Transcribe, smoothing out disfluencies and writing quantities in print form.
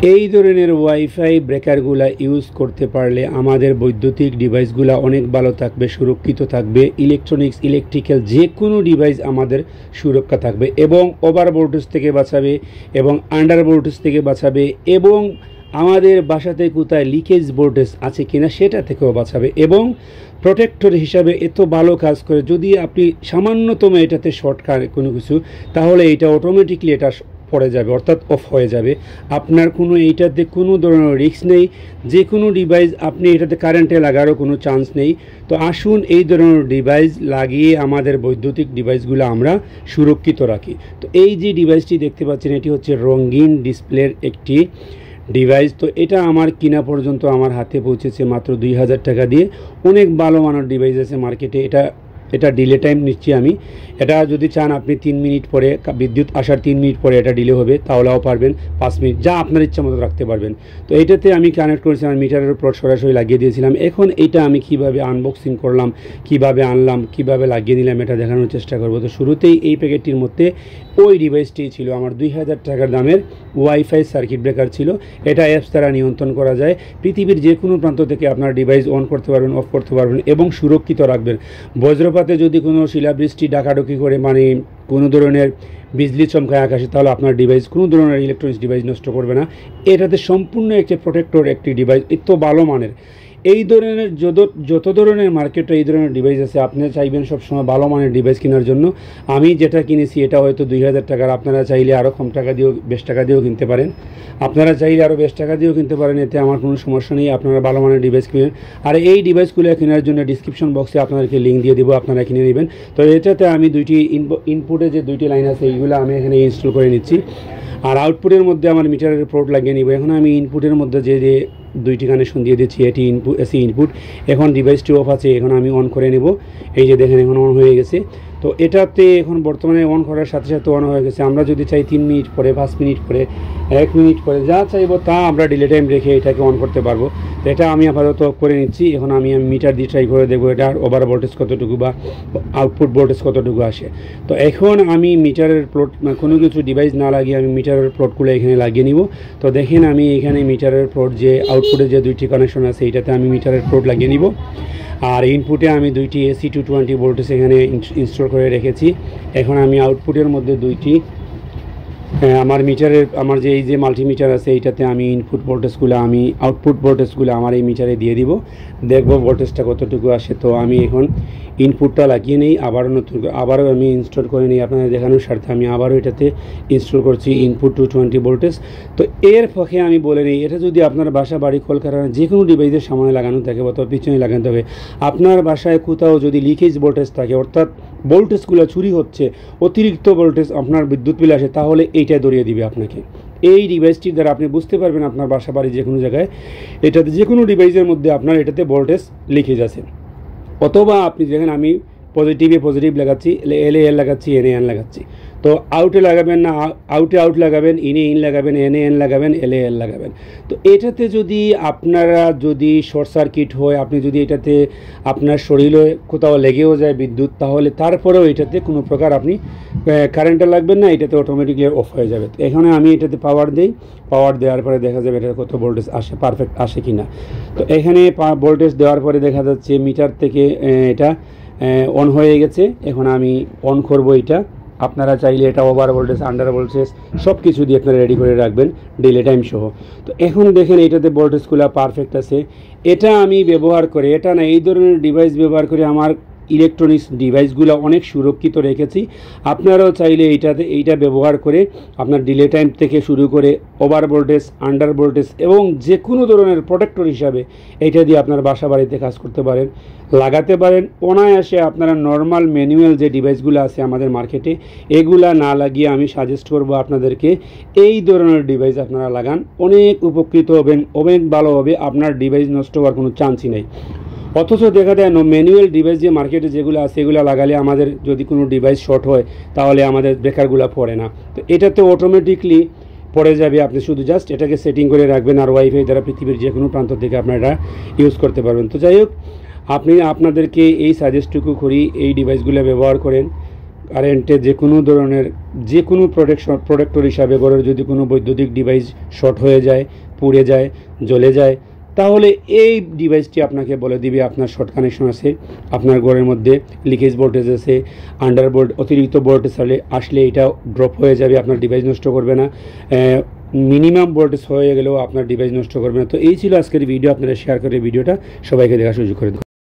এই ধরনের wifi ব্রেকারগুলো use করতে পারলে আমাদের বৈদ্যুতিক ডিভাইসগুলো অনেক ভালো থাকবে, সুরক্ষিত থাকবে। ইলেকট্রিক্যাল যে কোনো ডিভাইস আমাদের সুরক্ষা থাকবে এবং ওভার ভোল্টেজ থেকে বাঁচাবে এবং আন্ডার ভোল্টেজ থেকে বাঁচাবে এবং আমাদের বাসাতে কোথায় লিকেজ ভোল্টেজ আছে কিনা সেটা থেকেও বাঁচাবে এবং প্রোটেক্টর হিসাবে এত ভালো কাজ করে। যদি আপনি সামান্যতম এটাতে শর্ট খান কোনো কিছু, তাহলে এটা অটোমেটিকলি এটা পড়ে যাবে, অর্থাৎ অফ হয়ে যাবে। আপনার কোনো এইটাতে কোনো ধরনের রিস্ক নেই। যে কোনো ডিভাইস আপনি এটাতে কারেন্টে লাগারও কোনো চান্স নেই। তো আসুন এই ধরনের ডিভাইস লাগিয়ে আমাদের বৈদ্যুতিক ডিভাইসগুলো আমরা সুরক্ষিত রাখি। তো এই যে ডিভাইসটি দেখতে পাচ্ছেন, এটি হচ্ছে রঙিন ডিসপ্লের একটি ডিভাইস। তো এটা আমার কিনা পর্যন্ত আমার হাতে পৌঁছেছে মাত্র 2000 টাকা দিয়ে। অনেক ভালো মানের ডিভাইস আছে মার্কেটে। এটা ডিলে টাইম নিচ্ছি আমি। এটা যদি চান আপনি 3 মিনিট পরে, বিদ্যুৎ আসার 3 মিনিট পরে এটা ডিলে হবে, তাহলেও পারবেন। 5 মিনিট, যা আপনার ইচ্ছা মতো রাখতে পারবেন। তো এইটাতে আমি কানেক্ট করেছিলাম, মিটারের উপর সরাসরি লাগিয়ে দিয়েছিলাম। এখন এটা আমি কিভাবে আনবক্সিং করলাম, কিভাবে আনলাম, কিভাবে লাগিয়ে দিলাম, এটা দেখানোর চেষ্টা করব। তো শুরুতেই এই প্যাকেটটির মধ্যে ওই ডিভাইসটি ছিল আমার 2000 টাকার দামের ওয়াইফাই সার্কিট ব্রেকার ছিল। এটা অ্যাপস দ্বারা নিয়ন্ত্রণ করা যায়। পৃথিবীর যে কোনো প্রান্ত থেকে আপনার ডিভাইস অন করতে পারবেন, অফ করতে পারবেন এবং সুরক্ষিত রাখবেন। বজ্রপাতে যদি কোনো শিলাবৃষ্টি ডাকাডুকি করে, মানে কোনো ধরনের বিজলি চমকায় আকাশে, তাহলে আপনার ডিভাইস কোনো ধরনের ইলেকট্রনিক্স ডিভাইস নষ্ট করবে না। এটাতে সম্পূর্ণ একটি প্রোটেক্টর একটি ডিভাইস, এত ভালো মানের। এই ধরনের যত ধরনের মার্কেটে এই ধরনের ডিভাইস আছে, আপনি চাইবেন সবসময় ভালো মানের ডিভাইস কেনার জন্য। আমি যেটা কিনেছি এটা হয়তো 2000 টাকার, আপনারা চাইলে আরও কম টাকা দিয়েও, 20 টাকা দিয়েও কিনতে পারেন। আপনারা চাইলে আরও 20 টাকা দিয়েও কিনতে পারেন, এতে আমার কোনো সমস্যা নেই। আপনারা ভালো মানের ডিভাইস কিনেন। আর এই ডিভাইসগুলো কেনার জন্য ডিসক্রিপশন বক্সে আপনাদেরকে লিঙ্ক দিয়ে দেবো, আপনারা কিনে নেবেন। তো এটাতে আমি দুইটি ইনপুটে যে দুইটি লাইন আছে এইগুলো আমি এখানে ইনস্টল করে নিচ্ছি। আর আউটপুটের মধ্যে আমার মিটারের পোর্ট লাগিয়ে নিব। এখন আমি ইনপুটের মধ্যে যে দুইটি কানেকশন দিয়ে দিচ্ছি, এটি ইনপুট, এসি ইনপুট। এখন ডিভাইসটি অফ আছে, এখন আমি অন করে নেব। এই যে দেখেন এখন অন হয়ে গেছে। তো এটাতে এখন বর্তমানে অন করার সাথে সাথে অন হয়ে গেছে। আমরা যদি চাই 3 মিনিট পরে, 5 মিনিট পরে, 1 মিনিট পরে, যা চাইবো তা আমরা ডিলে টাইম রেখে এটাকে অন করতে পারবো। তো এটা আমি আপাতত অফ করে নিচ্ছি। এখন আমি মিটার দিয়ে ট্রাই করে দেখবো এটার ওভার ভোল্টেজ কতটুকু বা আউটপুট ভোল্টেজ কতটুকু আসে। তো এখন আমি মিটারের প্লট, কোনো কিছু ডিভাইস না লাগিয়ে আমি মিটারের প্লটগুলো এখানে লাগিয়ে নিব। তো দেখেন আমি এখানে মিটারের প্লট, যে আউটপুটে যে দুইটি কানেকশন আছে এইটাতে আমি মিটারের প্লট লাগিয়ে নিব। আর ইনপুটে আমি দুইটি AC 220 ভোল্টেজ এখানে ইনস্টল করে রেখেছি। এখন আমি আউটপুটের মধ্যে দুইটি আমার মিটারের, আমার যে এই যে মাল্টিমিটার আছে এইটাতে আমি ইনপুট ভোল্টেজগুলো, আমি আউটপুট ভোল্টেজগুলো আমার এই মিটারে দিয়ে দিব, দেখব ভোল্টেজটা কতটুকু আসে। তো আমি এখন ইনপুটটা লাগিয়ে নিই, আবারও আমি ইনস্টল করে নিই আপনাদের দেখানোর স্বার্থে। আমি আবারও এটাতে ইনস্টল করছি ইনপুট 220 ভোল্টেজ। তো এর ফাঁকে আমি বলে নিই, এটা যদি আপনার বাসা, বাড়ি, কলকারখানা যে কোনো ডিভাইসের সামনে লাগানো থাকে বা পিছনে লাগানো থাকে, আপনার বাসায় কোথাও যদি লিকেজ ভোল্টেজ থাকে, অর্থাৎ ভোল্টেজগুলো চুরি হচ্ছে, অতিরিক্ত ভোল্টেজ আপনার বিদ্যুৎ বিল আসে, তাহলে এইটা ধরিয়ে দিবে আপনাকে। এই ডিভাইসটির দ্বারা আপনি বুঝতে পারবেন আপনার বাসা, বাড়ি যে কোনো জায়গায় এটাতে, যে কোনো ডিভাইসের মধ্যে আপনার এটাতে ভোল্টেজ লিকেজ আছে। অথবা আপনি দেখেন আমি পজিটিভ লাগাচ্ছি, এল লাগাচ্ছি, এন লাগাচ্ছি। তো আউটে লাগাবেন না, আউটে আউট লাগাবেন, ইন লাগাবেন, এন লাগাবেন, এল লাগাবেন। তো এটাতে যদি আপনারা যদি শর্ট সার্কিট হয়, আপনি যদি এটাতে আপনার শরীরে কোথাও লেগেও যায় বিদ্যুৎ, তাহলে তারপরেও এটাতে কোনো প্রকার আপনি কারেন্টটা লাগবেন না, এটাতে অটোমেটিকলি অফ হয়ে যাবে। তো এখানে আমি এটাতে পাওয়ার দিই, পাওয়ার দেওয়ার পরে দেখা যাবে এটা কত ভোল্টেজ আসে, পারফেক্ট আসে কি না। তো এখানে ভোল্টেজ দেওয়ার পরে দেখা যাচ্ছে মিটার থেকে এটা অন হয়ে গেছে। এখন আমি অন করব এটা। আপনারা চাইলে এটা ওভার ভোল্টেজ, আন্ডার ভোল্টেজ সব কিছু দিয়ে আপনারা রেডি করে রাখবেন ডিলে টাইম সহ। তো এখন দেখেন এইটাতে ভোল্টেজগুলো পারফেক্ট আছে। এটা আমি ব্যবহার করে, এটা না, এই ধরনের ডিভাইস ব্যবহার করে আমার ইলেকট্রনিক্স ডিভাইসগুলো অনেক সুরক্ষিত রেখেছি। আপনারাও চাইলে এইটা ব্যবহার করে আপনার ডিলে টাইম থেকে শুরু করে ওভার ভোল্টেজ, আন্ডার ভোল্টেজ এবং যে কোনো ধরনের প্রোটেক্টর হিসাবে এইটা দিয়ে আপনার বাসা বাড়িতে কাজ করতে পারেন, লাগাতে পারেন অনায়াসে। আপনারা নর্মাল ম্যানুয়াল যে ডিভাইসগুলো আছে আমাদের মার্কেটে, এগুলা না লাগিয়ে আমি সাজেস্ট করব আপনাদেরকে এই ধরনের ডিভাইস আপনারা লাগান, অনেক উপকৃত হবেন, অনেক ভালো হবে, আপনার ডিভাইস নষ্ট হওয়ার কোনো চান্সই নেই। অথচ দেখা যায় ম্যানুয়াল ডিভাইস যে মার্কেটে যেগুলো আছে এগুলো লাগালে আমাদের যদি কোনো ডিভাইস শর্ট হয় তাহলে আমাদের ব্রেকারগুলো পড়ে না। তো এটাতে অটোমেটিকলি পড়ে যাবে, আপনি শুধু জাস্ট এটাকে সেটিং করে রাখবেন আর ওয়াইফাই দ্বারা পৃথিবীর যে কোনো প্রান্ত থেকে আপনারা ইউজ করতে পারবেন। তো যাই হোক, আপনাদেরকে এই সাজেস্টটুকু করি, এই ডিভাইসগুলো ব্যবহার করেন। কারেন্টে যে কোনো ধরনের যে কোনো প্রোটেক্টর হিসাবে ঘরের যদি কোনো বৈদ্যুতিক ডিভাইস শর্ট হয়ে যায়, পুড়ে যায়, জ্বলে যায়, তাহলে এই ডিভাইসটি আপনাকে বলে দিবে আপনার শর্ট কানেকশন আছে, আপনার ঘরের মধ্যে লিকেজ ভোল্টেজ আছে, অতিরিক্ত ভোল্টেজ আসলে এটা ড্রপ হয়ে যাবে, আপনার ডিভাইস নষ্ট করবে না, মিনিমাম ভোল্টেজ হয়ে গেলেও আপনার ডিভাইস নষ্ট করবে না। তো এই ছিল আজকের ভিডিও, আপনারা শেয়ার করে ভিডিওটা সবাইকে দেখার সুযোগ করে দিন।